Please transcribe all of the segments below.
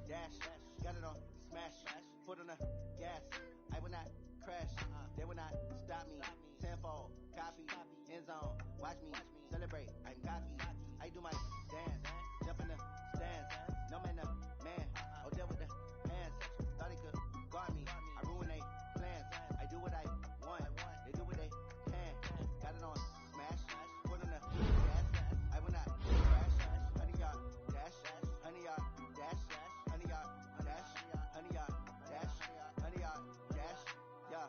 dash, got it on smash, foot on the gas. I will not crash, they will not stop me. Tenfold, copy, end zone, watch me celebrate. I'm cocky, I do my dance, jump in the stands. No man, oh deal with the hands. Thought he could guard me, I ruin they plans. I do what I want, they do what they can. Got it on smash, foot on the gas. I will not crash, 100-yard dash, 100-yard dash, 100-yard dash, 100-yard dash, 100-yard dash. Yeah,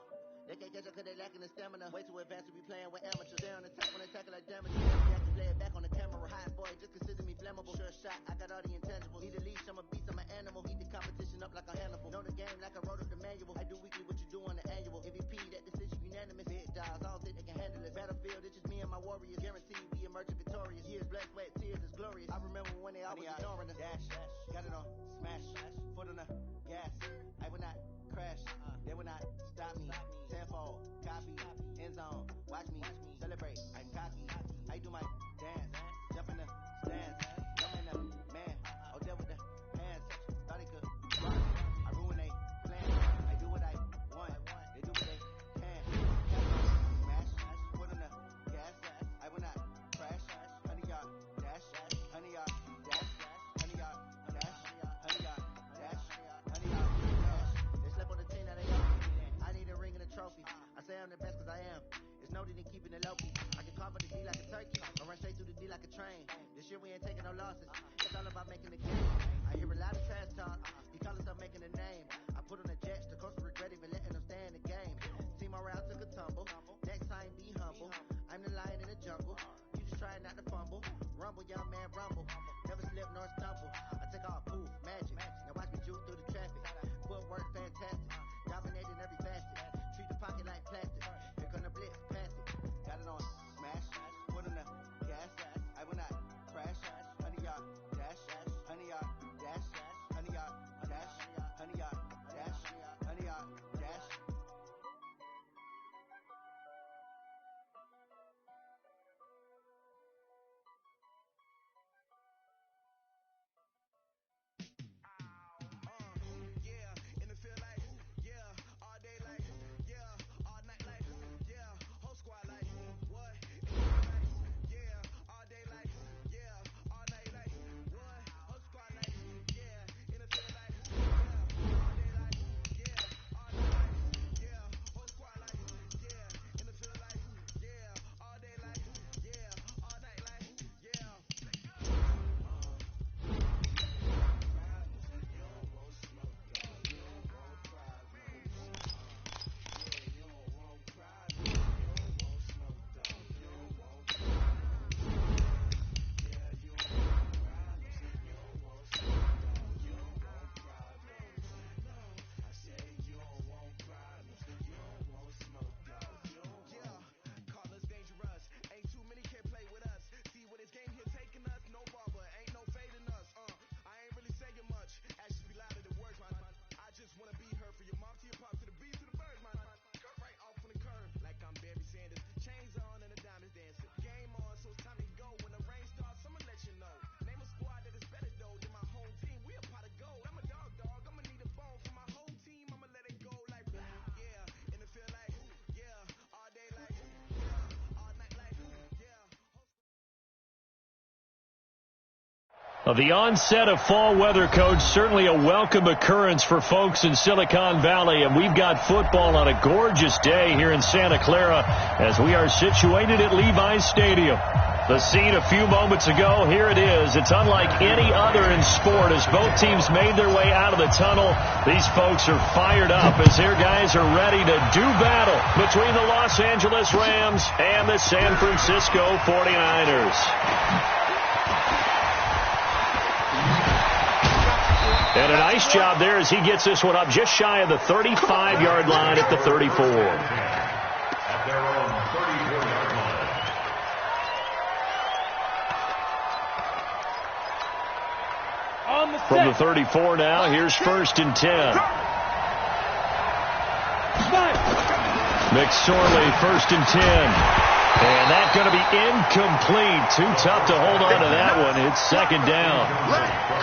they can't catch up cause they lacking the stamina. Way too advanced to be playing with amateurs. They on attack when they tackle like damage. You have to play it back on the camera. Hot boy, just consider me flammable. Sure shot, I got all the intangibles. Need a leash, I'm a beast, I'm an animal. Eat the competition up like a Hannibal. Know the game like I wrote up the manual. I do weekly what you do on the annual. MVP, that decision unanimous. Big dials, I don't think they can handle it. Battlefield, it's just me and my warriors. Guaranteed we emerge victorious. Years, blood, sweat, tears is glorious. I remember when they always ignoring us. Dash, got it on smash, foot on the gas. I will not crash, they will not stop me. Tenfold, copy, end zone, watch me celebrate. I'm cocky, I do my dance, jump in the stands. No man, oh deal with the hands. Thought he could guard me, I ruin they plans. I do what I want, they do what they can. Smash, foot on the gas. I will not crash, 100-yard dash, 100-yard dash, 100-yard dash, 100-yard dash, 100-yard dash. They slept on the team, now they up. I need a ring and a trophy. I say I'm the best cause I am. It's no need in keeping it low key. I can cover the D like a turkey, or run straight through the D like a train. This year we ain't taking no losses. It's all about making the game. I hear a lot of trash talk. He call himself making a name. I put on the jets. The coach regret even letting them stay in the game. Team morale took a tumble. Next time be humble. I'm the lion in the jungle. You just try not to fumble. Rumble, young man, rumble. Never slip nor stumble. I take off poof, magic. Now watch me juke through the traffic. Footwork fantastic. Dominating every facet. Treat the pocket like plastic. Here come the blitz, pass it. Got it on smash, foot on the gas. I will not crash, 100-yard dash, 100-yard dash, 100-yard dash, 100-yard dash, 100-yard dash. Yeah, in the field like, yeah, all day like, yeah, all night like, yeah, whole squad like, what? In the field like, yeah, all day like, yeah, all night like, what? Whole squad like, yeah, in the field like, yeah, all day like, yeah, all night like, yeah, whole squad like, yeah, in the field like, yeah, all day like, yeah, all night like, yeah. The onset of fall weather, Coach, certainly a welcome occurrence for folks in Silicon Valley, and we've got football on a gorgeous day here in Santa Clara as we are situated at Levi's Stadium. The scene a few moments ago, here it is. It's unlike any other in sport as both teams made their way out of the tunnel. These folks are fired up as their guys are ready to do battle between the Los Angeles Rams and the San Francisco 49ers. And a nice job there as he gets this one up just shy of the 35-yard line at the 34. At their own 34-yard line. From the 34 now, here's 1st and 10. McSorley, 1st and 10. And that's going to be incomplete. Too tough to hold on to that one. It's second down.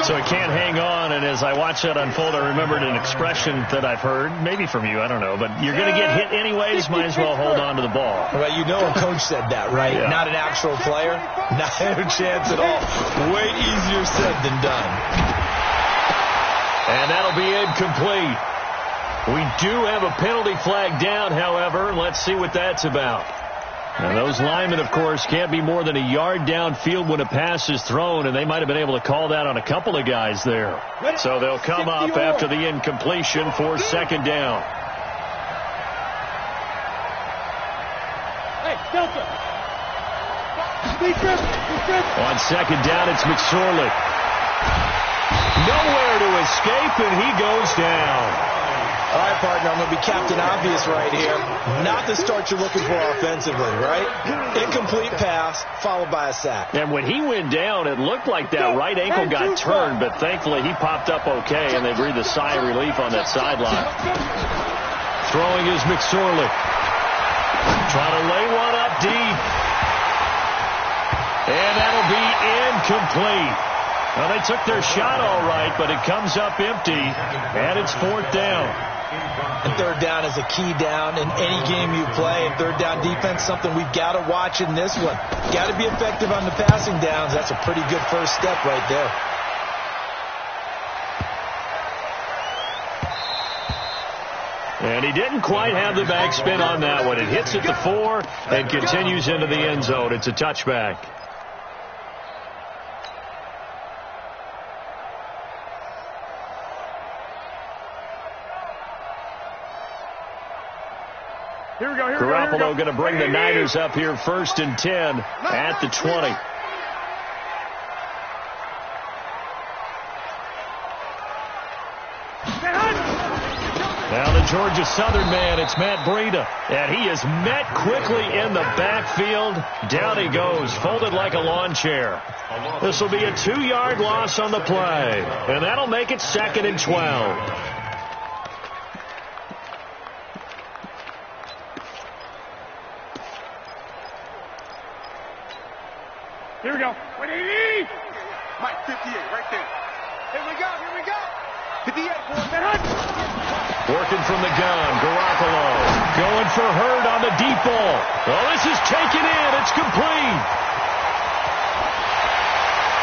So it can't hang on. And as I watch that unfold, I remembered an expression that I've heard, maybe from you, I don't know, but you're going to get hit anyways, might as well hold on to the ball. Well, you know a coach said that, right? Yeah. Not an actual player. Not a chance at all. Way easier said than done. And that'll be incomplete. We do have a penalty flag down, however. Let's see what that's about. Now, those linemen, of course, can't be more than a yard downfield when a pass is thrown, and they might have been able to call that on a couple of guys there. So they'll come up after the incompletion for second down. Hey, Delta. On second down, it's McSorley. Nowhere to escape, and he goes down. All right, partner, I'm going to be Captain Obvious right here. Not the start you're looking for offensively, right? Incomplete pass, followed by a sack. And when he went down, it looked like that right ankle got turned, but thankfully he popped up okay, and they breathed a sigh of relief on that sideline. Throwing is McSorley. Trying to lay one up deep. And that'll be incomplete. Well, they took their shot all right, but it comes up empty, and it's fourth down. And third down is a key down in any game you play. And third down defense, something we've got to watch in this one. Got to be effective on the passing downs. That's a pretty good first step right there. And he didn't quite have the backspin on that one. It hits at the 4 and continues into the end zone. It's a touchback. Garoppolo going to bring the Niners up here first and 10 at the 20. Now the Georgia Southern man, it's Matt Breida. And he is met quickly in the backfield. Down he goes, folded like a lawn chair. This will be a 2-yard loss on the play. And that'll make it second and 12. Here we go. 180. Mike, 58, right there. Here we go. 58, working from the gun, Garoppolo going for Hurd on the deep ball. Oh, this is taken in. It's complete.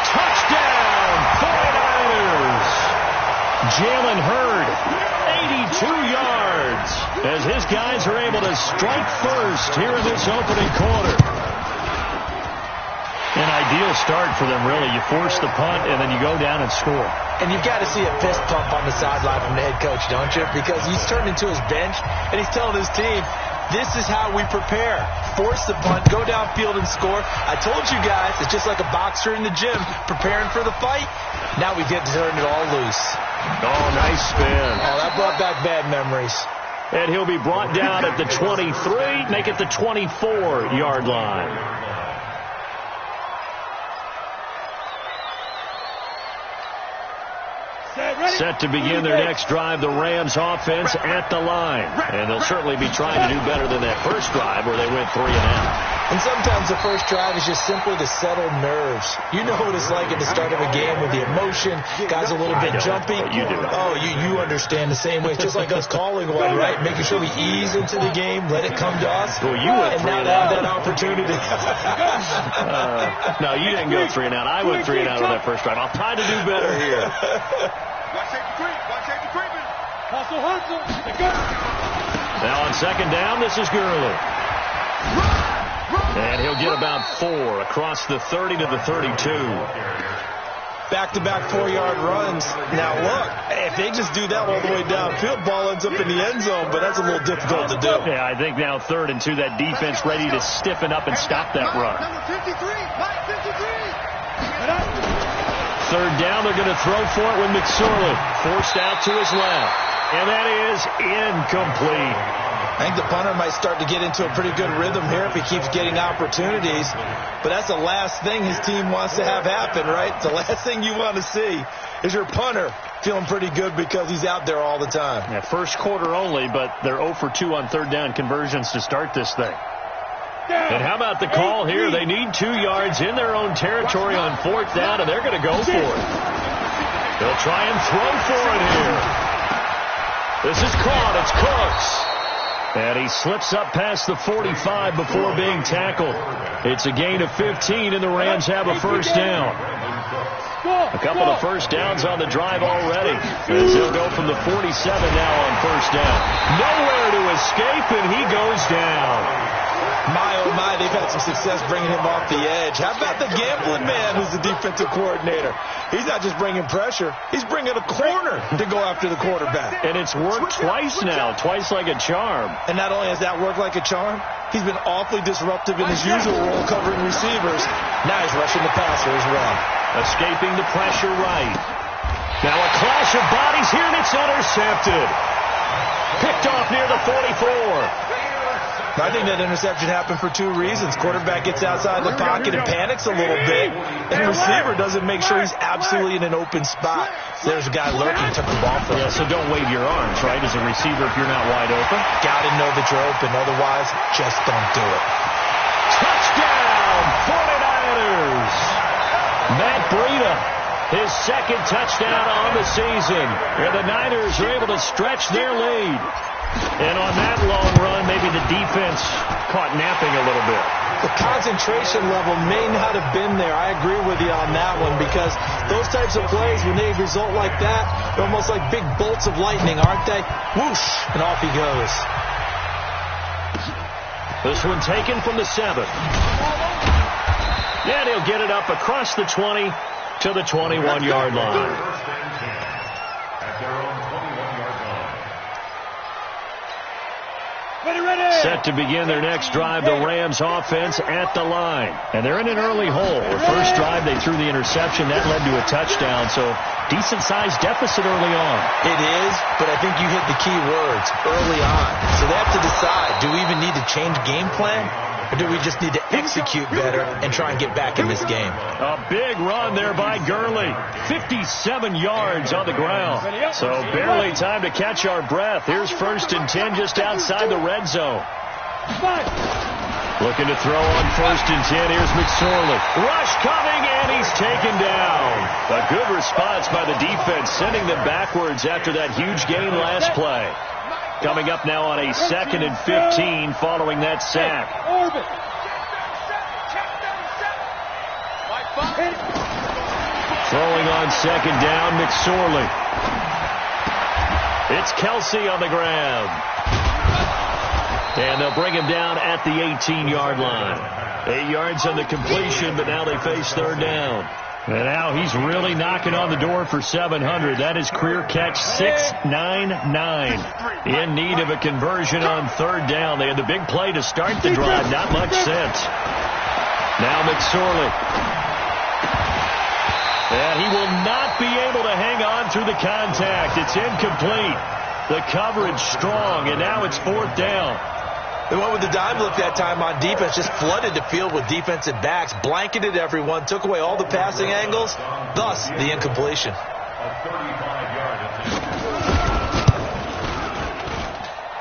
Touchdown, 49ers. Jalen Hurd, 82 yards, as his guys are able to strike first here in this opening quarter. An ideal start for them, really. You force the punt, and then you go down and score. And you've got to see a fist pump on the sideline from the head coach, don't you? Because he's turned into his bench, and he's telling his team, this is how we prepare. Force the punt, go downfield and score. I told you guys, it's just like a boxer in the gym preparing for the fight. Now we get to turn it all loose. Oh, nice spin. Oh, that brought back bad memories. And he'll be brought down at the 23, make it the 24-yard line. Set to begin their next drive, the Rams offense at the line. And they'll certainly be trying to do better than that first drive where they went 3 and out. And sometimes the first drive is just simply to settle nerves. You know what it's like at the start of a game with the emotion, guys a little bit jumpy. You do. Oh, you understand the same way. It's just like us calling one, right? Making sure we ease into the game, let it come to us. Well, you went 3 and and now out. they have that opportunity. No, you didn't go 3 and out. I went 3 and out on that first drive. I'll try to do better here. Now on second down, this is Gurley. And he'll get about 4 across the 30 to the 32. Back-to-back 4-yard runs. Now, look, if they just do that all the way downfield, ball ends up in the end zone, but that's a little difficult to do. Yeah, I think now 3rd and 2, that defense ready to stiffen up and stop that run. 3rd down, they're going to throw for it with McSorley. Forced out to his left. And that is incomplete. I think the punter might start to get into a pretty good rhythm here if he keeps getting opportunities. But that's the last thing his team wants to have happen, right? The last thing you want to see is your punter feeling pretty good because he's out there all the time. Yeah, first quarter only, but they're 0 for 2 on 3rd down conversions to start this thing. And how about the call here? They need 2 yards in their own territory on 4th down, and they're going to go for it. They'll try and throw for it here. This is caught. It's Cooks. And he slips up past the 45 before being tackled. It's a gain of 15, and the Rams have a first down. A couple of first downs on the drive already, as he'll go from the 47 now on first down. Nowhere to escape, and he goes down. My, oh my, they've had some success bringing him off the edge. How about the gambling man who's the defensive coordinator? He's not just bringing pressure. He's bringing a corner to go after the quarterback. And it's worked twice now, twice like a charm. And not only has that worked like a charm, he's been awfully disruptive in his usual role covering receivers. Now he's rushing the passer as well. Escaping the pressure right. Now a clash of bodies here, and it's intercepted. Picked off near the 44. I think that interception happened for 2 reasons. Quarterback gets outside the pocket and panics a little bit, and the receiver doesn't make sure he's absolutely in an open spot. So there's a guy lurking, took the ball from him. Yeah, so don't wave your arms, right, as a receiver if you're not wide open. Got to know that you're open. Otherwise, just don't do it. Touchdown, 49ers. Matt Breida, his second touchdown on the season. And the Niners are able to stretch their lead. And on that long run, maybe the defense caught napping a little bit. The concentration level may not have been there. I agree with you on that one, because those types of plays, when they result like that, they're almost like big bolts of lightning, aren't they? Whoosh, and off he goes. This one taken from the 7. And he'll get it up across the 20 to the 21-yard line. Set to begin their next drive, the Rams offense at the line. And they're in an early hole. The first drive, they threw the interception. That led to a touchdown, so decent-sized deficit early on. It is, but I think you hit the key words, early on. So they have to decide, do we even need to change game plan? Or do we just need to execute better and try and get back in this game? A big run there by Gurley. 57 yards on the ground. So barely time to catch our breath. Here's 1st and 10 just outside the red zone. Looking to throw on 1st and 10. Here's McSorley. Rush coming, and he's taken down. A good response by the defense, sending them backwards after that huge gain last play. Coming up now on a 2nd and 15 following that sack. Throwing on 2nd down, McSorley. It's Kelsey on the ground. And they'll bring him down at the 18-yard line. 8 yards on the completion, but now they face 3rd down. And now he's really knocking on the door for 700. That is career catch 699. In need of a conversion on 3rd down. They had the big play to start the drive. Not much sense. Now McSorley. And he will not be able to hang on through the contact. It's incomplete. The coverage strong, and now it's 4th down. They went with the dime look that time on defense, just flooded the field with defensive backs, blanketed everyone, took away all the passing angles, thus the incompletion.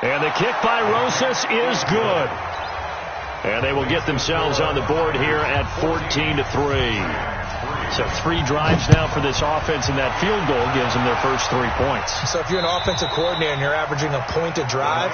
And the kick by Rosas is good. And they will get themselves on the board here at 14-3. So 3 drives now for this offense, and that field goal gives them their first 3 points. So if you're an offensive coordinator and you're averaging a point a drive,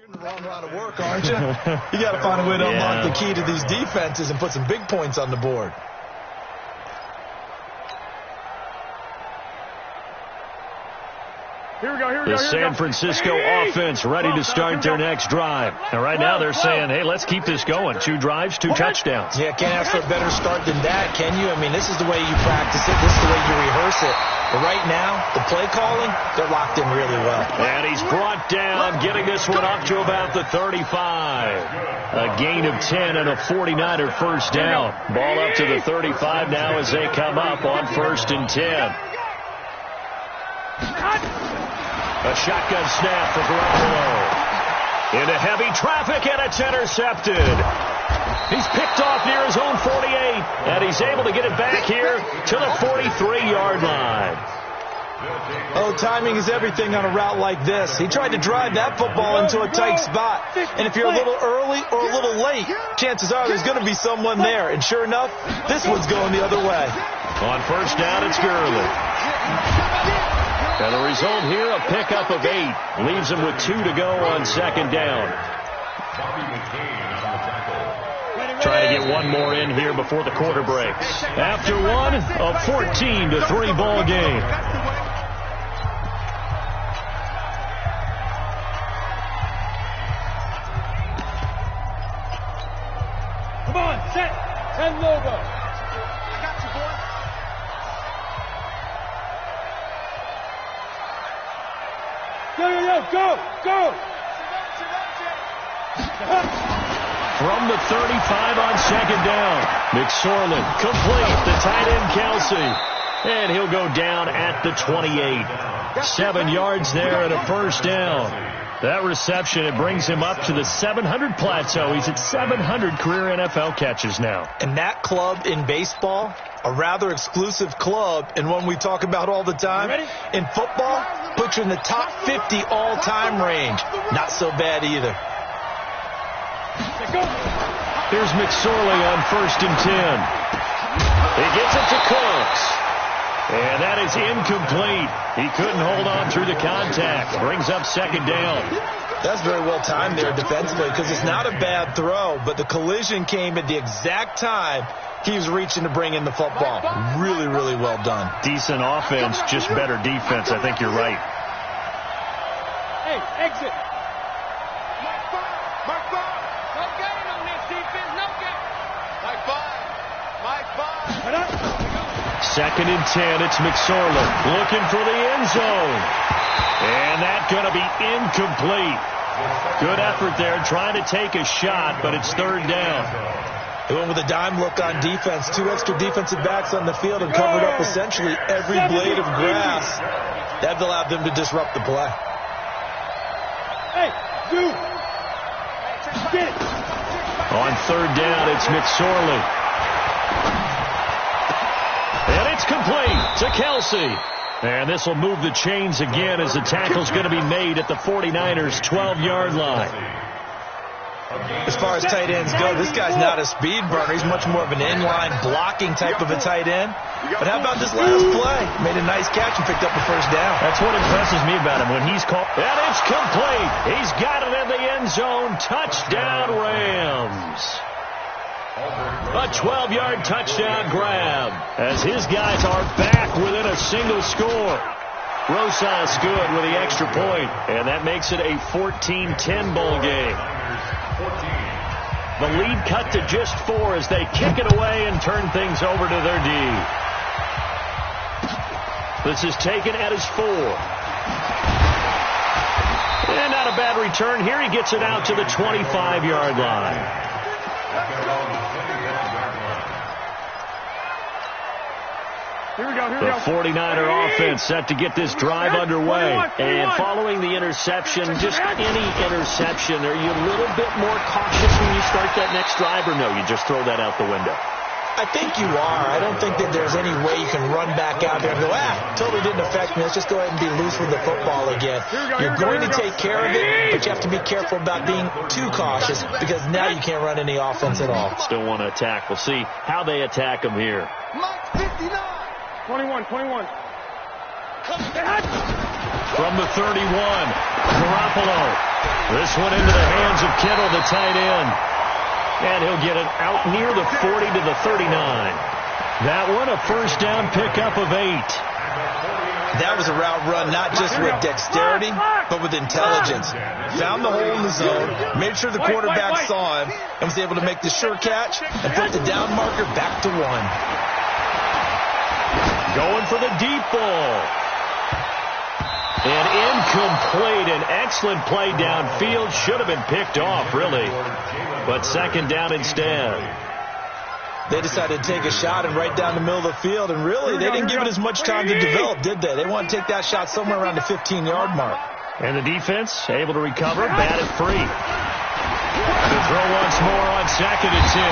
you're in the wrong line of work, aren't you? You got to find a way to unlock the key to these defenses and put some big points on the board. The San Francisco offense ready to start their next drive. And right now they're saying, hey, let's keep this going. 2 drives, 2 touchdowns. Yeah, can't ask for a better start than that, can you? I mean, this is the way you practice it. This is the way you rehearse it. But right now, the play calling, they're locked in really well. And he's brought down, getting this one up to about the 35. A gain of 10 and a 49er first down. Ball up to the 35 now as they come up on 1st and 10. A shotgun snap for Rellorell. Into heavy traffic, and it's intercepted. He's picked off near his own 48, and he's able to get it back here to the 43-yard line. Oh, timing is everything on a route like this. He tried to drive that football into a tight spot. And if you're a little early or a little late, chances are there's going to be someone there. And sure enough, this one's going the other way. On 1st down, it's Gurley. And the result here, a pickup of 8. Leaves him with 2 to go on 2nd down. Trying to get one more in here before the quarter breaks. After one, a 14-3 ball game. Come on, set, and logo. Go! From the 35 on 2nd down. McSorley complete the tight end Kelsey. And he'll go down at the 28. 7 yards there and a first down. That reception, it brings him up to the 700 plateau. He's at 700 career NFL catches now. And that club in baseball, a rather exclusive club and one we talk about all the time. In football, puts you in the top 50 all-time range. Not so bad either. Here's McSorley on 1st and 10. He gets it to Cooks. And that is incomplete. He couldn't hold on through the contact. Brings up 2nd down. That's very well timed there defensively because it's not a bad throw, but the collision came at the exact time he was reaching to bring in the football. Really, really well done. Decent offense, just better defense. I think you're right. Hey, exit. Mark 5. No gain on this defense. No gain. Mark 5. 2nd and 10. It's McSorley looking for the end zone. And that's going to be incomplete. Good effort there trying to take a shot, but it's 3rd down. They went with a dime look on defense. 2 extra defensive backs on the field and covered up essentially every blade of grass. That allowed them to disrupt the play. Hey, dude. Get it. On 3rd down, it's McSorley. And it's complete to Kelsey. And this will move the chains again as the tackle's going to be made at the 49ers' 12-yard line. As far as tight ends go, this guy's not a speed burner. He's much more of an inline blocking type of a tight end. But how about this last play? Made a nice catch and picked up a first down. That's what impresses me about him when he's called. And it's complete. He's got it in the end zone. Touchdown, Rams. A 12-yard touchdown grab as his guys are back within a single score. Rosas good with the extra point, and that makes it a 14-10 ball game. The lead cut to just 4 as they kick it away and turn things over to their D. This is taken at his 4. And not a bad return here. He gets it out to the 25-yard line. The 49er offense set to get this drive underway. And following the interception, just any interception, are you a little bit more cautious when you start that next drive, or no, you just throw that out the window? I think you are. I don't think that there's any way you can run back out there and go, totally didn't affect me. Let's just go ahead and be loose with the football again. You're going to take care of it, but you have to be careful about being too cautious because now you can't run any offense at all. Still want to attack. We'll see how they attack him here. 21. From the 31, Garoppolo. This one into the hands of Kittle, the tight end. And he'll get it out near the 40 to the 39. That one, a first down pickup of 8. That was a route run not just with dexterity, but with intelligence. Found the hole in the zone, made sure the quarterback saw him, and was able to make the sure catch and put the down marker back to 1. Going for the deep ball. And incomplete. An excellent play downfield. Should have been picked off, really. But second down instead. They decided to take a shot and right down the middle of the field, and really, they didn't give it as much time to develop, did they? They want to take that shot somewhere around the 15-yard mark. And the defense able to recover, batted free. To throw once more on second and 10.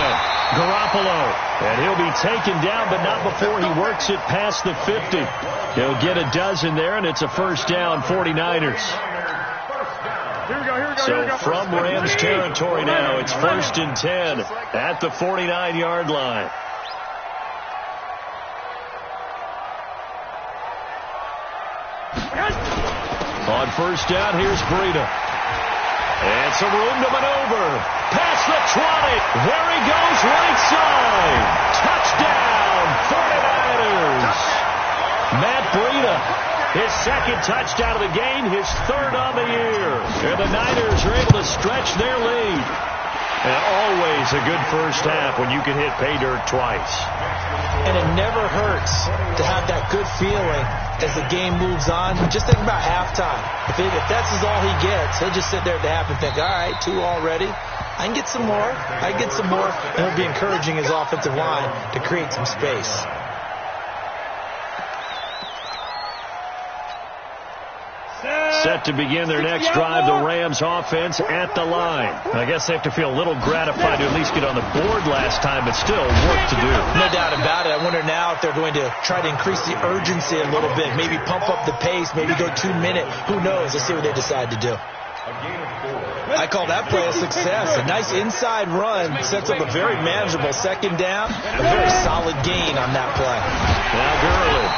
Garoppolo. And he'll be taken down, but not before he works it past the 50. He'll get a dozen there, and it's a first down, 49ers. So from Rams territory now, it's first and 10 at the 49-yard line. On first down, here's Breida. And some room to maneuver. Past the 20. There he goes, right side. Touchdown, 49ers. Matt Breida, his second touchdown of the game, his third on the year. And the Niners are able to stretch their lead. And always a good first half when you can hit pay dirt twice. And it never hurts to have that good feeling as the game moves on. Just think about halftime. If that's all he gets, he'll just sit there at the half and think, all right, 2 already. I can get some more. I can get some more. And he'll be encouraging his offensive line to create some space. Set to begin their next drive, the Rams offense at the line. I guess they have to feel a little gratified to at least get on the board last time, but still work to do. No doubt about it. I wonder now if they're going to try to increase the urgency a little bit, maybe pump up the pace, maybe go 2 minute. Who knows? Let's see what they decide to do. I call that play a success. A nice inside run sets up a very manageable second down, a very solid gain on that play. Now Gurley.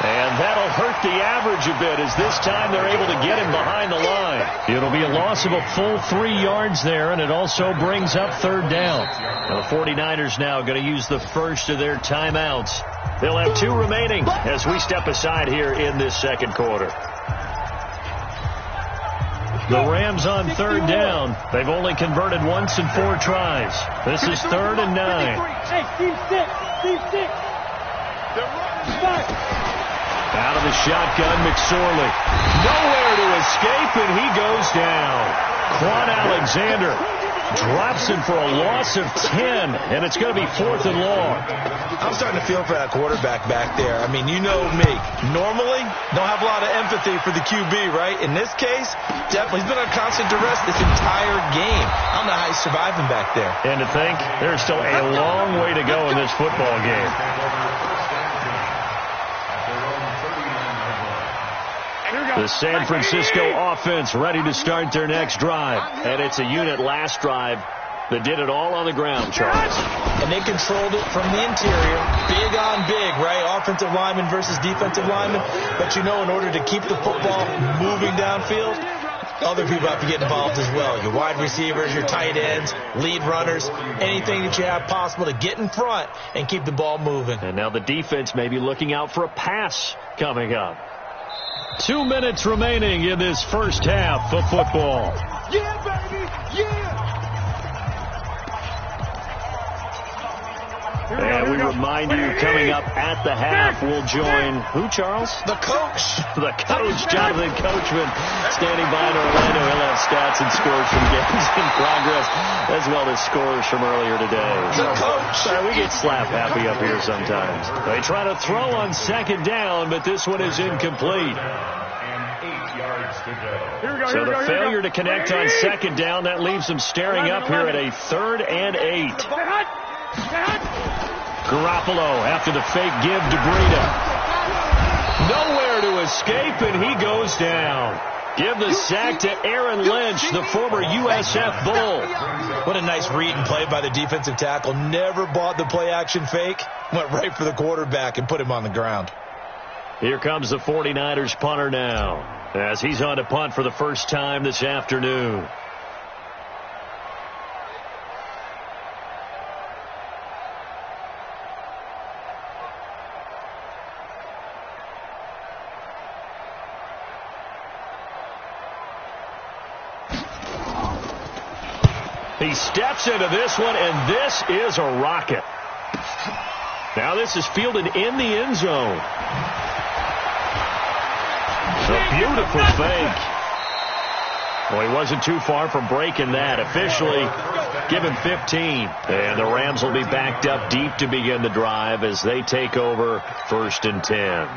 And that'll hurt the average a bit as this time they're able to get him behind the line. It'll be a loss of a full 3 yards there, and it also brings up third down. Now the 49ers now going to use the first of their timeouts. They'll have 2 remaining as we step aside here in this second quarter. The Rams on third down. They've only converted once in 4 tries. This is 3rd and 9. Hey, Steve 6. They're running back. Out of the shotgun, McSorley. Nowhere to escape, and he goes down. Quan Alexander drops him for a loss of 10, and it's going to be 4th and long. I'm starting to feel for that quarterback back there. I mean, you know me. Normally, don't have a lot of empathy for the QB, right? In this case, definitely. He's been on constant duress this entire game. I don't know how he's surviving back there. And to think, there's still a long way to go in this football game. The San Francisco offense ready to start their next drive. And it's a unit last drive that did it all on the ground, Charles. And they controlled it from the interior. Big on big, right? Offensive lineman versus defensive lineman. But, you know, in order to keep the football moving downfield, other people have to get involved as well. Your wide receivers, your tight ends, lead runners, anything that you have possible to get in front and keep the ball moving. And now the defense may be looking out for a pass coming up. 2 minutes remaining in this first half of football. Yeah, baby, yeah. And we remind you, coming up at the half, we'll join who, Charles? The coach. The coach, Jonathan Coachman, standing by in Orlando. He'll have stats and scores from games in progress, as well as scores from earlier today. The coach. We get slap happy up here sometimes. They try to throw on second down, but this one is incomplete. So the failure to connect on second down, that leaves them staring up here at a 3rd and 8. Garoppolo after the fake give to Breida. Nowhere to escape, and he goes down. Give the sack to Aaron Lynch, the former USF Bull. What a nice read and play by the defensive tackle. Never bought the play-action fake. Went right for the quarterback and put him on the ground. Here comes the 49ers punter now, as he's on to punt for the first time this afternoon. He steps into this one, and this is a rocket. Now this is fielded in the end zone. A beautiful fake. Well, he wasn't too far from breaking that. Officially, give him 15. And the Rams will be backed up deep to begin the drive as they take over 1st and 10.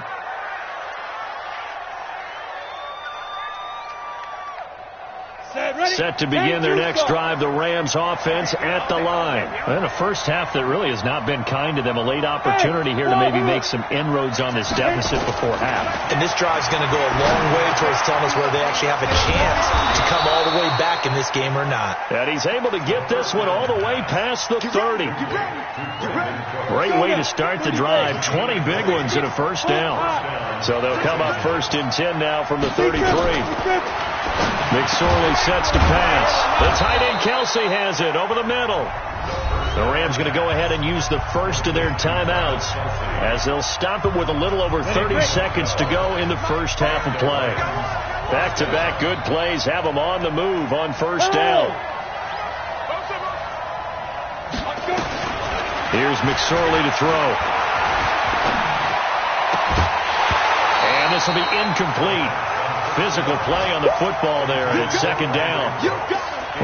Set to begin their next drive, the Rams offense at the line. And a first half that really has not been kind to them. A late opportunity here to maybe make some inroads on this deficit before half. And this drive's going to go a long way towards telling us whether they actually have a chance to come all the way back in this game or not. And he's able to get this one all the way past the 30. Great way to start the drive. 20 big ones in a first down. So they'll come up 1st and 10 now from the 33. McSorley sets to pass. The tight end Kelsey has it over the middle. The Rams going to go ahead and use the first of their timeouts as they'll stop it with a little over 30 seconds to go in the first half of play. Back-to-back good plays have them on the move on first down. Here's McSorley to throw. And this will be incomplete. Physical play on the football there, and it's 2nd down.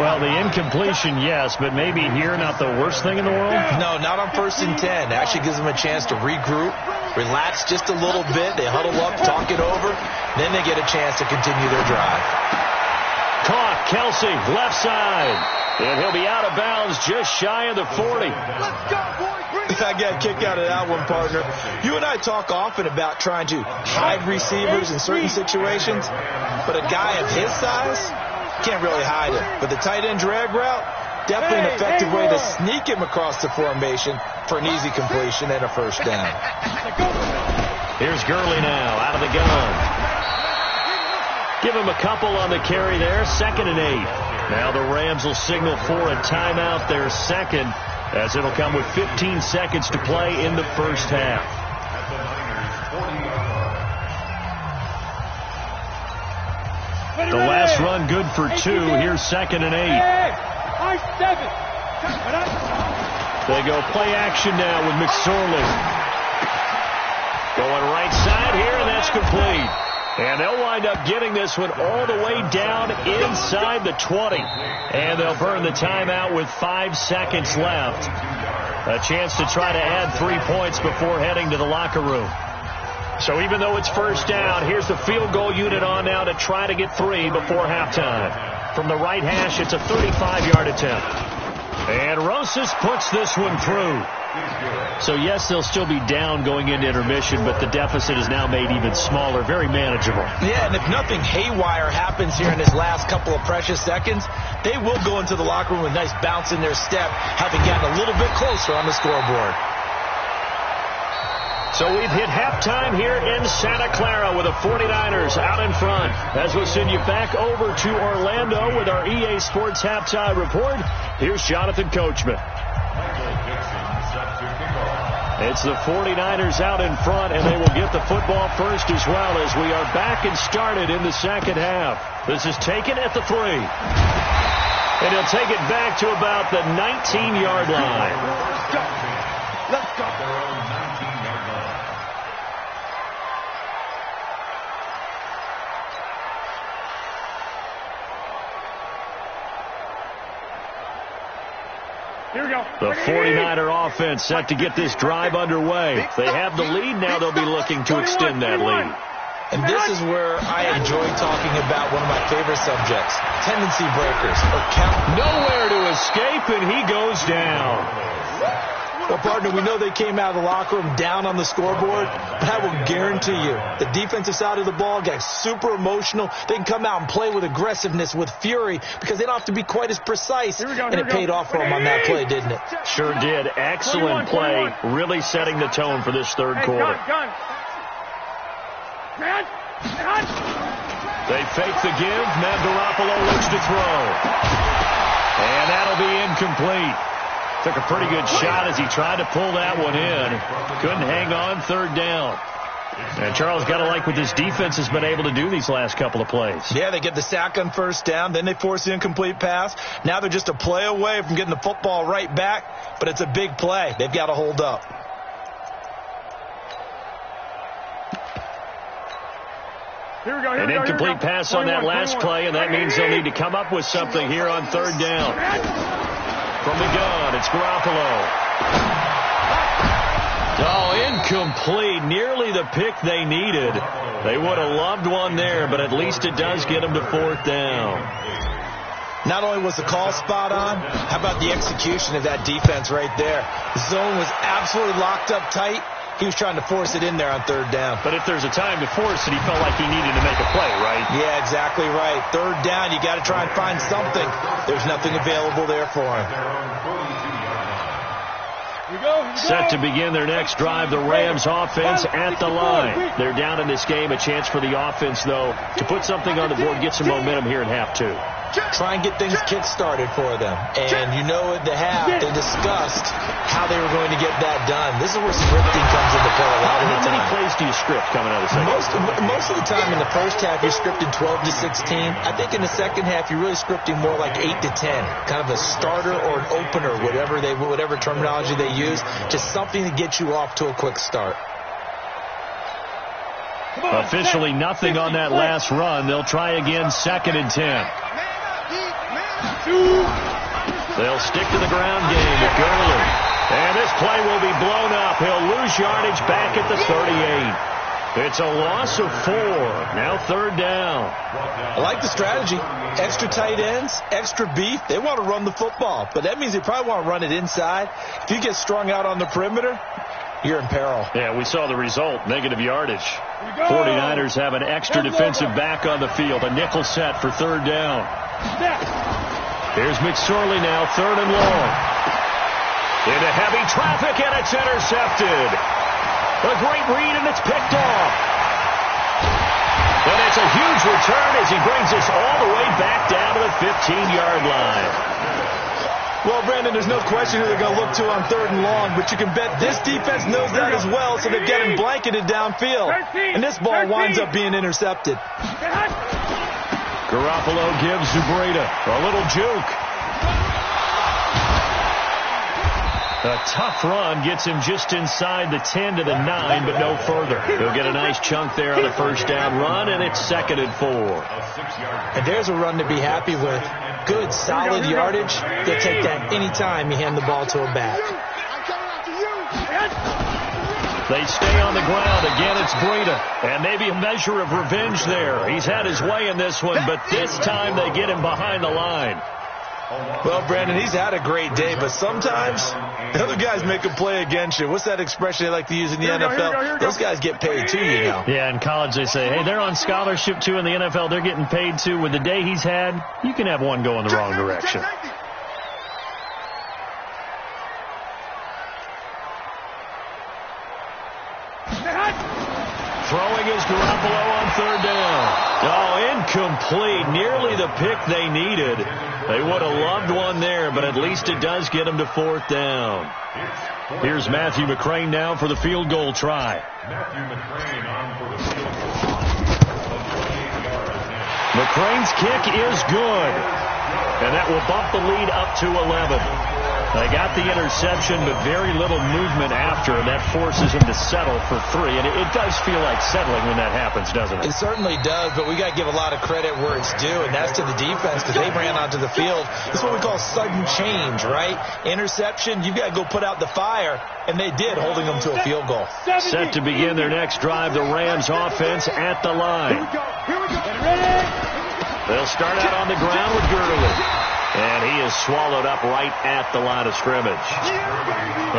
Well, the incompletion, yes, but maybe here not the worst thing in the world? No, not on 1st and 10. It actually gives them a chance to regroup, relax just a little bit. They huddle up, talk it over. Then they get a chance to continue their drive. Caught, Kelsey, left side. And he'll be out of bounds just shy of the 40. Let's go, boys. I got a kick out of that one, partner. You and I talk often about trying to hide receivers in certain situations, but a guy of his size can't really hide him. But the tight end drag route, definitely an effective way to sneak him across the formation for an easy completion and a first down. Here's Gurley now, out of the gun. Give him a couple on the carry there, 2nd and 8. Now the Rams will signal for a timeout, their second, as it'll come with 15 seconds to play in the first half. The last run good for 2. Here's 2nd and 8. They go play action now with McSorley. Going right side here, and that's complete. And they'll wind up getting this one all the way down inside the 20. And they'll burn the timeout with 5 seconds left. A chance to try to add 3 points before heading to the locker room. So even though it's first down, here's the field goal unit on now to try to get 3 before halftime. From the right hash, it's a 35-yard attempt. And Rosas puts this one through. So, yes, they'll still be down going into intermission, but the deficit is now made even smaller, very manageable. Yeah, and if nothing haywire happens here in this last couple of precious seconds, they will go into the locker room with a nice bounce in their step, having gotten a little bit closer on the scoreboard. So we've hit halftime here in Santa Clara with the 49ers out in front. As we'll send you back over to Orlando with our EA Sports Halftime Report, here's Jonathan Coachman. It's the 49ers out in front, and they will get the football first as well as we are back and started in the second half. This is taken at the 3. And he'll take it back to about the 19-yard line. Let's go. Here we go. The 49er offense set to get this drive underway. They have the lead. Now they'll be looking to extend that lead. And this is where I enjoy talking about one of my favorite subjects, tendency breakers. Or count. Nowhere to escape, and he goes down. Well, partner, we know they came out of the locker room down on the scoreboard, but I will guarantee you the defensive side of the ball got super emotional. They can come out and play with aggressiveness, with fury, because they don't have to be quite as precise. And it paid off for them on that play, didn't it? Sure did. Excellent play, really setting the tone for this third quarter. They fake the give. Matt Garoppolo looks to throw. And that'll be incomplete. Took a pretty good shot as he tried to pull that one in. Couldn't hang on, third down. And Charles, got to like what this defense has been able to do these last couple of plays. Yeah, they get the sack on first down, then they force the incomplete pass. Now they're just a play away from getting the football right back, but it's a big play. They've got to hold up. An incomplete pass on that last play, and that means they'll need to come up with something here on third down. From the gun, it's Garoppolo. Oh, incomplete. Nearly the pick they needed. They would have loved one there, but at least it does get them to fourth down. Not only was the call spot on, how about the execution of that defense right there? The zone was absolutely locked up tight. He was trying to force it in there on third down. But if there's a time to force it, he felt like he needed to make a play, right? Yeah, exactly right. Third down, you got to try and find something. There's nothing available there for him. Set to begin their next drive, the Rams offense at the line. They're down in this game. A chance for the offense, though, to put something on the board, get some momentum here in half two. Try and get things kick-started for them. And you know at the half, they discussed how they were going to get that done. This is where scripting comes into play a lot of the time. How many plays do you script coming out of the second? Most of the time in the first half, you're scripting 12 to 16. I think in the second half, you're really scripting more like 8 to 10. Kind of a starter or an opener, whatever terminology they use. Just something to get you off to a quick start. Officially nothing on that last run. They'll try again, 2nd and 10. They'll stick to the ground game with Gurley. And this play will be blown up. He'll lose yardage back at the 38. It's a loss of 4. Now third down. I like the strategy. Extra tight ends, extra beef. They want to run the football, but that means they probably want to run it inside. If you get strung out on the perimeter, you're in peril. Yeah, we saw the result, negative yardage. 49ers have an extra defensive back on the field. A nickel set for third down. Here's McSorley now, 3rd and long. Into heavy traffic, and it's intercepted. A great read, and it's picked off. And it's a huge return as he brings us all the way back down to the 15-yard line. Well, Brandon, there's no question who they're going to look to on 3rd and long, but you can bet this defense knows that as well, so they've got him blanketed downfield. And this ball winds up being intercepted. Garoppolo gives Zubreda a little juke. A tough run gets him just inside the 10 to the 9, but no further. He'll get a nice chunk there on the first down run, and it's 2nd and 4. And there's a run to be happy with. Good, solid yardage. They'll take that any time you hand the ball to a back. They stay on the ground. Again, it's Breida. And maybe a measure of revenge there. He's had his way in this one, but this time they get him behind the line. Well, Brandon, he's had a great day, but sometimes the other guys make a play against you. What's that expression they like to use in the NFL? Those guys get paid too, you know. Yeah, in college they say, hey, they're on scholarship too. In the NFL, they're getting paid too. With the day he's had, you can have one go in the wrong direction. Throwing is Garoppolo on 3rd down. Oh, incomplete. Nearly the pick they needed. They would have loved one there, but at least it does get them to 4th down. Here's Matthew McCrane now for the field goal try. Matthew McCrane on for the field goal. McCrane's kick is good. And that will bump the lead up to 11. They got the interception, but very little movement after, and that forces him to settle for 3. And it does feel like settling when that happens, doesn't it? It certainly does, but we got to give a lot of credit where it's due, and that's to the defense because they ran onto the field. This is what we call sudden change, right? Interception, you've got to go put out the fire, and they did, holding them to a field goal. Set to begin their next drive, the Rams offense at the line. They'll start out on the ground with Gurley. And he is swallowed up right at the line of scrimmage.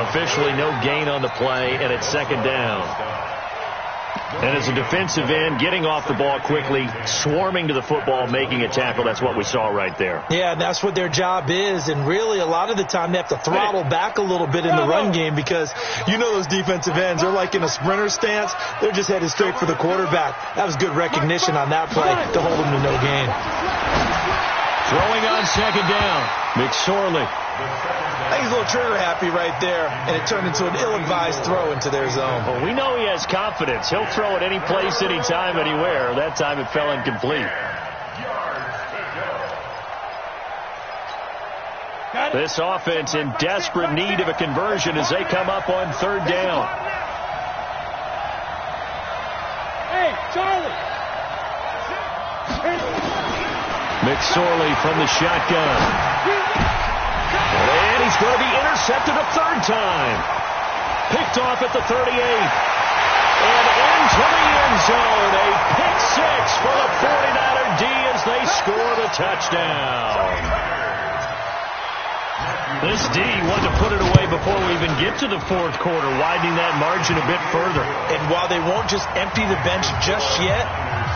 Officially no gain on the play, and it's 2nd down. And as a defensive end, getting off the ball quickly, swarming to the football, making a tackle, that's what we saw right there. Yeah, that's what their job is, and really a lot of the time they have to throttle back a little bit in the run game because you know those defensive ends, they're like in a sprinter stance. They're just headed straight for the quarterback. That was good recognition on that play to hold them to no gain. Throwing on second down. McSorley. I think he's a little trigger happy right there, and it turned into an ill-advised throw into their zone. Well, we know he has confidence. He'll throw it any place, anytime, anywhere. That time it fell incomplete. This offense in desperate need of a conversion as they come up on third down. Hey, Charlie. McSorley from the shotgun. And he's going to be intercepted a third time. Picked off at the 38. And into the end zone. A pick six for the 49er D as they score the touchdown. This D wanted to put it away before we even get to the fourth quarter, widening that margin a bit further. And while they won't just empty the bench just yet,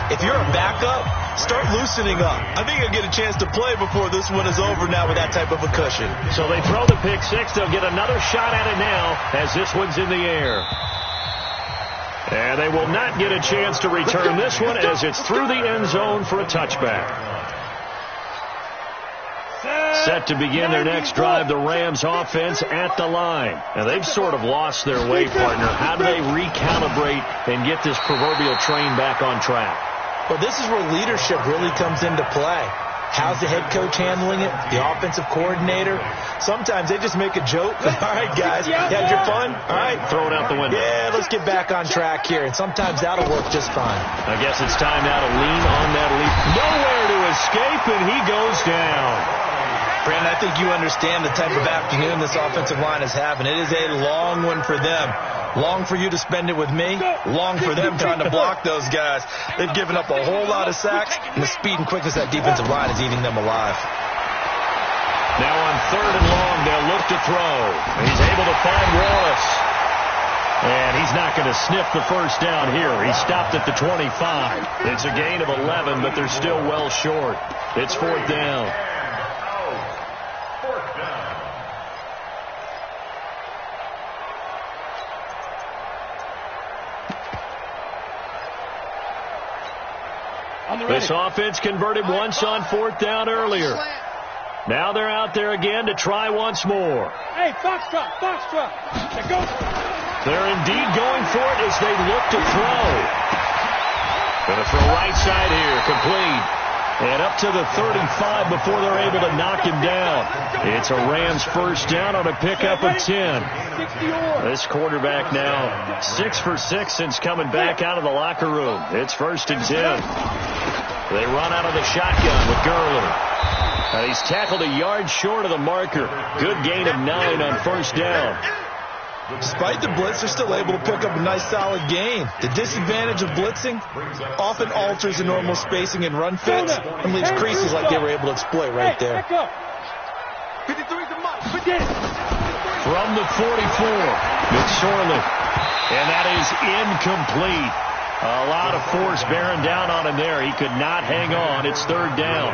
if you're a backup, start loosening up. I think you'll get a chance to play before this one is over now with that type of a cushion. So they throw the pick six. They'll get another shot at it now as this one's in the air. And they will not get a chance to return this one as it's through the end zone for a touchback. Set to begin their next drive, the Rams offense at the line. Now, they've sort of lost their way, partner. How do they recalibrate and get this proverbial train back on track? Well, this is where leadership really comes into play. How's the head coach handling it? The offensive coordinator? Sometimes they just make a joke. All right, guys, you had your fun? All right. Throw it out the window. Yeah, let's get back on track here. And sometimes that'll work just fine. I guess it's time now to lean on that lead. Nowhere to escape, and he goes down. Brandon, I think you understand the type of afternoon this offensive line is having. It is a long one for them. Long for you to spend it with me. Long for them trying to block those guys. They've given up a whole lot of sacks, and the speed and quickness of that defensive line is eating them alive. Now on third and long, they'll look to throw. He's able to find Wallace. And he's not going to sniff the first down here. He stopped at the 25. It's a gain of 11, but they're still well short. It's fourth down. This offense converted once on fourth down earlier. Now they're out there again to try once more. Hey, Foxtrot, Foxtrot. Go. They're indeed going for it as they look to throw. Going to throw right side here, complete. And up to the 35 before they're able to knock him down. It's a Rams first down on a pickup of 10. This quarterback now 6 for 6 since coming back out of the locker room. It's first and 10. They run out of the shotgun with Gurley. And he's tackled a yard short of the marker. Good gain of 9 on first down. Despite the blitz, they're still able to pick up a nice solid gain. The disadvantage of blitzing often alters the normal spacing and run fits and leaves creases like they were able to exploit right there. From the 44, McSorley. And that is incomplete. A lot of force bearing down on him there. He could not hang on. It's third down.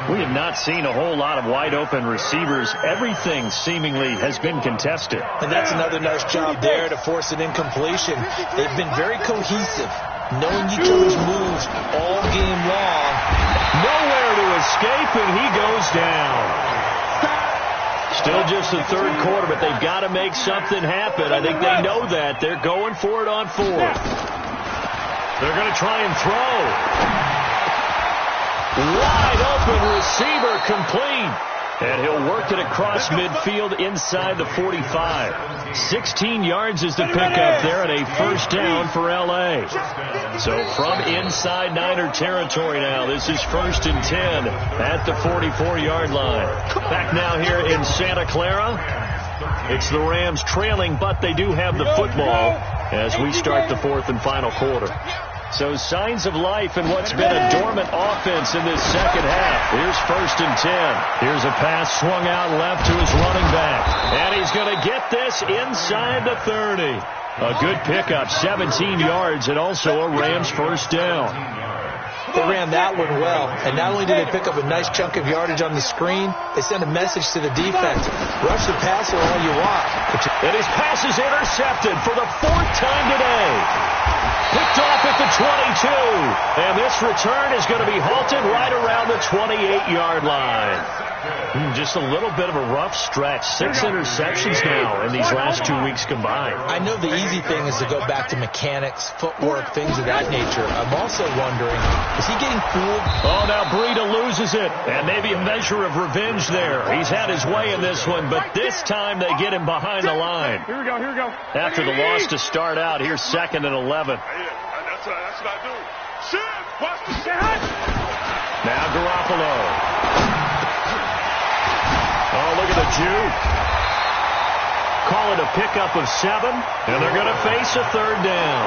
We have not seen a whole lot of wide-open receivers. Everything seemingly has been contested. And that's another nice job there to force an incompletion. They've been very cohesive, knowing each other's moves all game long. Nowhere to escape, and he goes down. Still just the third quarter, but they've got to make something happen. I think they know that. They're going for it on fourth. They're going to try and throw. Wide open receiver, complete. And he'll work it across midfield inside the 45. 16 yards is the pickup there, and a first down for L.A. So from inside Niner territory now, this is first and 10 at the 44-yard line. Back now here in Santa Clara. It's the Rams trailing, but they do have the football as we start the fourth and final quarter. So signs of life in what's been a dormant offense in this second half. Here's first and 10. Here's a pass swung out left to his running back. And he's going to get this inside the 30. A good pickup, 17 yards, and also a Rams first down. They ran that one well. And not only did they pick up a nice chunk of yardage on the screen, they sent a message to the defense. Rush the passer all you want. And his pass is intercepted for the 4th time today. Picked off at the 22. And this return is going to be halted right around the 28-yard line. Just a little bit of a rough stretch. 6 interceptions now in these last 2 weeks combined. I know the easy thing is to go back to mechanics, footwork, things of that nature. I'm also wondering, is he getting fooled? Oh, now Breida loses it. And maybe a measure of revenge there. He's had his way in this one, but this time they get him behind the line. Here we go, here we go. After the loss to start out, here's 2nd and 11. That's what I do. Shit! Watch the shot! Now Garoppolo. Oh, look at the juke. Call it a pickup of 7, and they're going to face a 3rd down.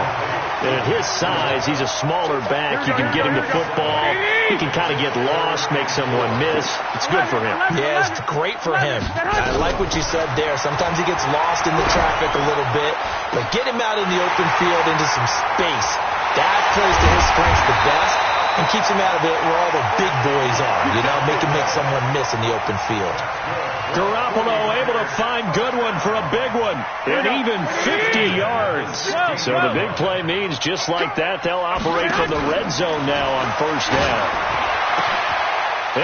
And at his size, he's a smaller back. You can get him the football. He can kind of get lost, make someone miss. It's good for him. Yeah, it's great for him. I like what you said there. Sometimes he gets lost in the traffic a little bit, but get him out in the open field into some space. That plays to his strengths the best and keeps him out of it where all the big boys are. You know, make him make someone miss in the open field. Garoppolo able to find Goodwin for a big one, and even 50 yards. So the big play means just like that, they'll operate from the red zone now on 1st down.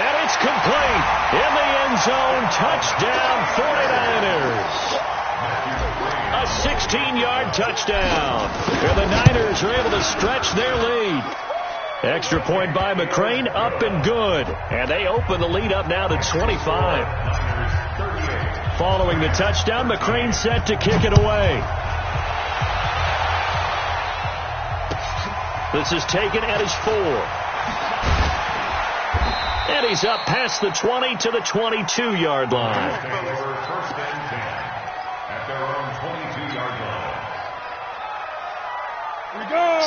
And it's complete. In the end zone, touchdown 49ers. A 16-yard touchdown. And the Niners are able to stretch their lead. Extra point by McCrane, up and good. And they open the lead up now to 25. Following the touchdown, McCrane set to kick it away. This is taken at his 4. And he's up past the 20 to the 22-yard line. First and 10 at their own 22-yard line.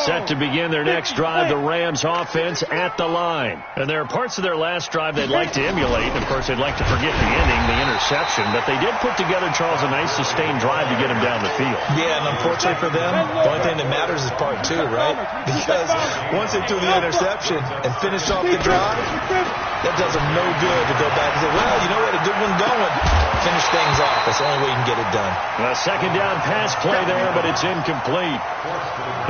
Set to begin their next drive, the Rams offense at the line. And there are parts of their last drive they'd like to emulate. Of course, they'd like to forget the ending, the interception. But they did put together, Charles, a nice sustained drive to get him down the field. Yeah, and unfortunately for them, the only thing that matters is part 2, right? Because once they threw the interception and finished off the drive, that does them no good to go back and say, well, you know what, a good one going. Finish things off. That's the only way you can get it done. A 2nd down pass play there, but it's incomplete.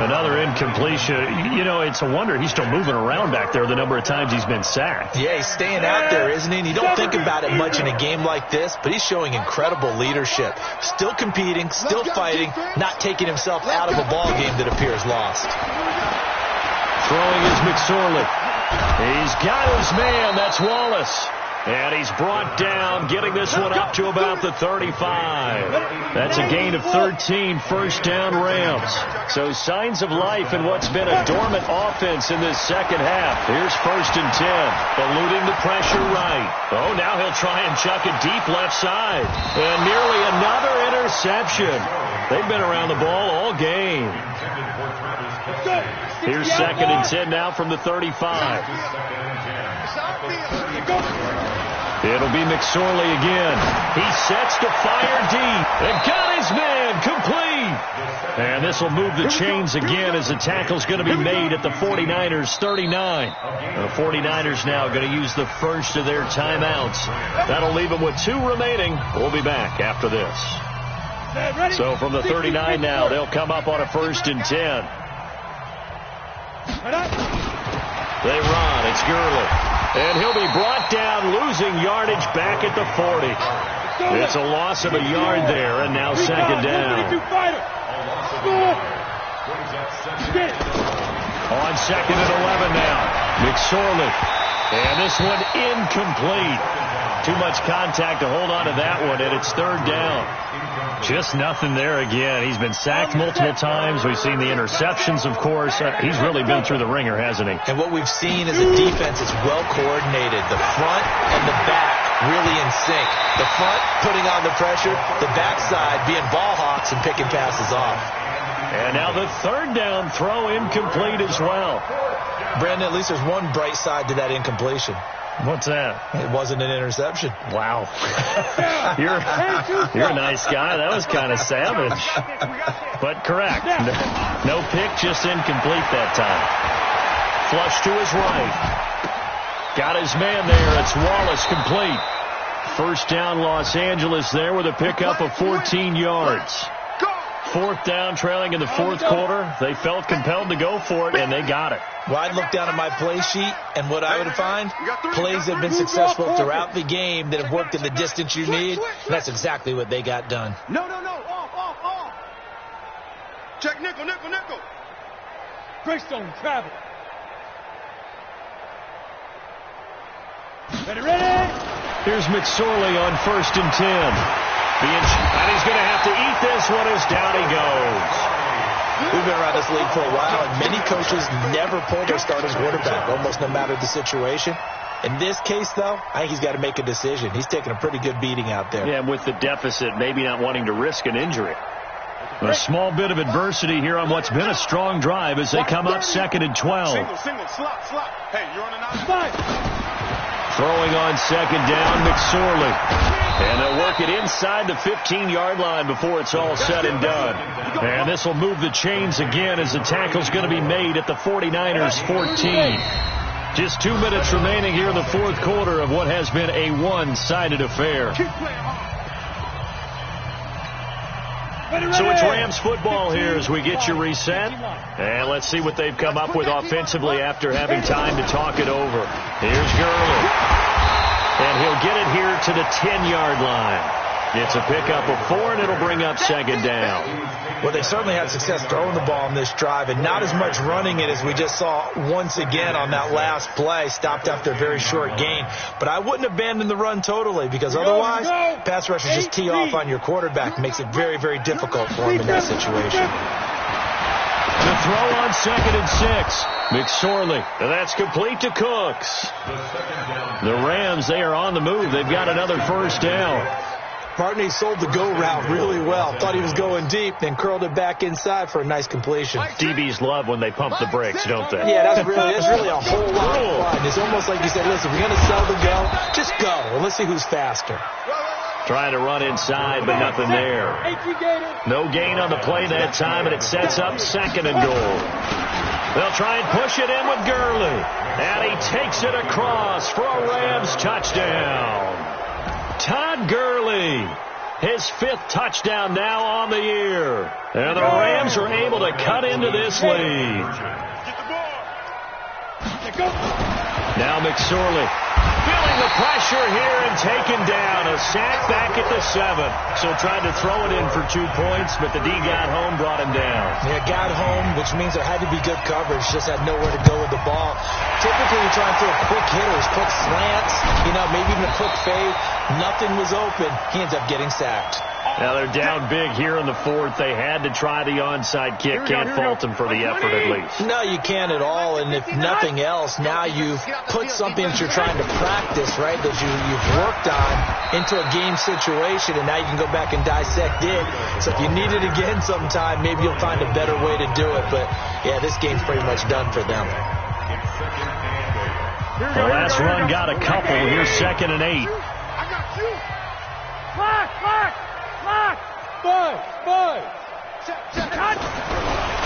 Another incompletion. You know, it's a wonder he's still moving around back there the number of times he's been sacked. Yeah, he's staying out there, isn't he? And you don't think about it much in a game like this, but he's showing incredible leadership. Still competing, still fighting, not taking himself out of a ball game that appears lost. Throwing is McSorley. He's got his man. That's Wallace. And he's brought down, getting this one up to about the 35. That's a gain of 13, 1st down Rams. So signs of life in what's been a dormant offense in this 2nd half. Here's 1st and 10, eluding the pressure right. Oh, now he'll try and chuck it deep left side. And nearly another interception. They've been around the ball all game. Here's 2nd and 10 now from the 35. It'll be McSorley again. He sets to fire deep. And got his man complete. And this will move the chains again as the tackle's going to be made at the 49ers 39. The 49ers now going to use the first of their timeouts. That'll leave them with 2 remaining. We'll be back after this. So from the 39 now, they'll come up on a 1st and 10. They run. It's Gurley. And he'll be brought down, losing yardage back at the 40. It's a loss of a yard there, and now 2nd down. On 2nd and 11 now. McSorley. And this one incomplete. Too much contact to hold on to that one, and it's 3rd down. Just nothing there again. He's been sacked multiple times. We've seen the interceptions, of course. He's really been through the ringer, hasn't he? And what we've seen is a defense that's well coordinated. The front and the back really in sync. The front putting on the pressure, the backside being ball hawks and picking passes off. And now the 3rd down throw incomplete as well. Brandon, at least there's one bright side to that incompletion. What's that? It wasn't an interception. Wow. You're a nice guy. That was kind of savage. But correct. No pick, just incomplete that time. flush to his right. Got his man there. It's Wallace, complete. First down, Los Angeles there with a pickup of 14 yards. Fourth down, trailing in the fourth quarter. They felt compelled to go for it, and they got it. Well, I'd look down at my play sheet, and what I would find, plays that have been successful throughout the game that have worked in the distance you need, and that's exactly what they got done. No. Off. Check nickel. Greystone, travel. Ready? Here's McSorley on 1st and 10. And he's going to have to eat this one as down he goes. We've been around this league for a while, and many coaches never pull their starting quarterback, almost no matter the situation. In this case, though, I think he's got to make a decision. He's taking a pretty good beating out there. Yeah, with the deficit, maybe not wanting to risk an injury. A small bit of adversity here on what's been a strong drive as they come up 2nd and 12. Single, slot. Hey, you're running out. Throwing on 2nd down, McSorley. And they'll work it inside the 15-yard line before it's all said and done. And this will move the chains again as the tackle's going to be made at the 49ers 14. Just 2 minutes remaining here in the fourth quarter of what has been a one-sided affair. So it's Rams football here as we get you reset. And let's see what they've come up with offensively after having time to talk it over. Here's Gurley. And he'll get it here to the 10-yard line. It's a pickup of 4, and it'll bring up 2nd down. Well, they certainly had success throwing the ball in this drive, and not as much running it as we just saw once again on that last play. Stopped after a very short gain. But I wouldn't abandon the run totally, because otherwise, pass rushers just tee off on your quarterback. Makes it very, very difficult for him in that situation. The throw on 2nd and 6. McSorley. And that's complete to Cooks. The Rams, they are on the move. They've got another first down. Partney sold the go route really well. Thought he was going deep, then curled it back inside for a nice completion. DBs love when they pump the brakes, don't they? Yeah, that's really a whole lot of fun. It's almost like you said, listen, we're going to sell the go. Just go, and let's see who's faster. Trying to run inside, but nothing there. No gain on the play that time, and it sets up 2nd and goal. They'll try and push it in with Gurley. And he takes it across for a Rams touchdown. Todd Gurley, his 5th touchdown now on the year. And the Rams are able to cut into this lead. Now McSorley feeling the pressure here and taken down. A sack back at the 7. So tried to throw it in for 2 points, but the D got home, brought him down. Yeah, got home, which means there had to be good coverage. Just had nowhere to go with the ball. Typically, you try and throw quick hitters, quick slants, maybe even a quick fade. Nothing was open. He ends up getting sacked. Now they're down big here in the 4th. They had to try the onside kick. Can't fault them for the effort at least. No, you can't at all. And if nothing else, now you've put something that you're trying to practice, right, that you've worked on into a game situation, and now you can go back and dissect it. So if you need it again sometime, maybe you'll find a better way to do it. But, yeah, this game's pretty much done for them. The last run got a couple. Here's 2nd and 8. Five.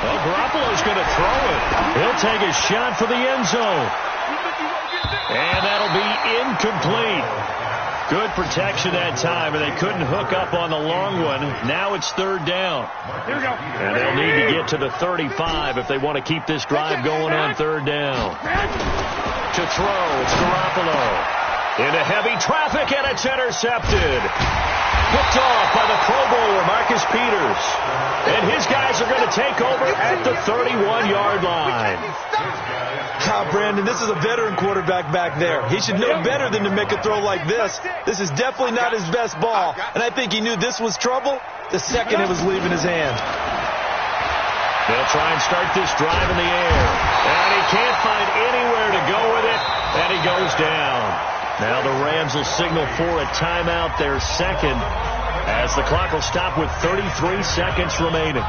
Well, Garoppolo's going to throw it. He'll take a shot for the end zone. And that'll be incomplete. Good protection that time, and they couldn't hook up on the long one. Now it's 3rd down. Here we go. And they'll need to get to the 35 if they want to keep this drive going on 3rd down. To throw, it's Garoppolo. Into heavy traffic, and it's intercepted. Picked off by the Pro Bowler, Marcus Peters. And his guys are going to take over at the 31-yard line. Brandon, this is a veteran quarterback back there. He should know better than to make a throw like this. This is definitely not his best ball. And I think he knew this was trouble the second it was leaving his hand. They'll try and start this drive in the air. And he can't find anywhere to go with it. And he goes down. Now the Rams will signal for a timeout, their 2nd, as the clock will stop with 33 seconds remaining.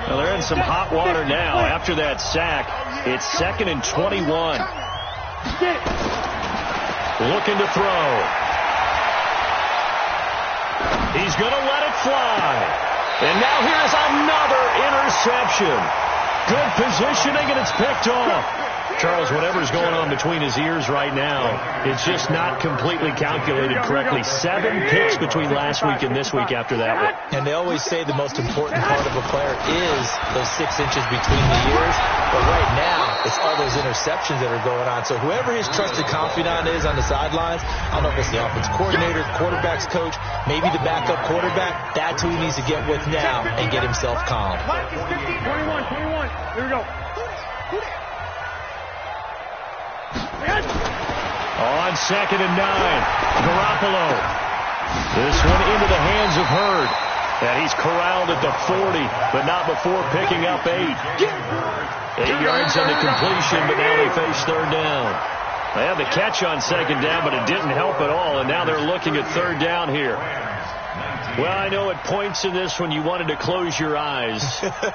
Well, they're in some hot water now. After that sack, it's 2nd and 21. Looking to throw. He's going to let it fly. And now here's another interception. Good positioning, and it's picked off. Charles, whatever's going on between his ears right now, it's just not completely calculated correctly. 7 picks between last week and this week after that one. And they always say the most important part of a player is those 6 inches between the ears. But right now, it's all those interceptions that are going on. So whoever his trusted confidant is on the sidelines, I don't know if it's the offensive coordinator, quarterback's coach, maybe the backup quarterback, that's who he needs to get with now and get himself calm. 21. Here we go. On 2nd and 9, Garoppolo. This one into the hands of Hurd. And he's corralled at the 40, but not before picking up 8. 8 yards on the completion, but now they face 3rd down. They had the catch on 2nd down, but it didn't help at all, and now they're looking at 3rd down here. Well, I know at points in this when you wanted to close your eyes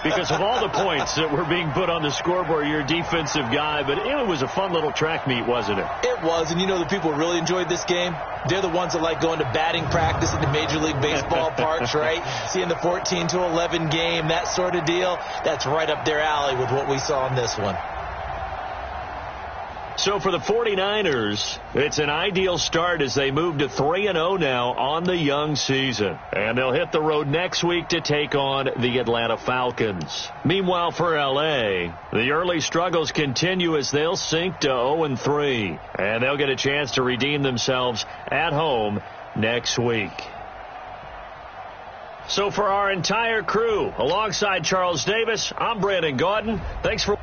because of all the points that were being put on the scoreboard. You're a defensive guy, but it was a fun little track meet, wasn't it? It was, and you know the people who really enjoyed this game? They're the ones that like going to batting practice at the Major League Baseball parks, right? Seeing the 14-11 game, that sort of deal. That's right up their alley with what we saw in this one. So for the 49ers, it's an ideal start as they move to 3-0 now on the young season. And they'll hit the road next week to take on the Atlanta Falcons. Meanwhile, for L.A., the early struggles continue as they'll sink to 0-3. And they'll get a chance to redeem themselves at home next week. So for our entire crew, alongside Charles Davis, I'm Brandon Gaudin. Thanks for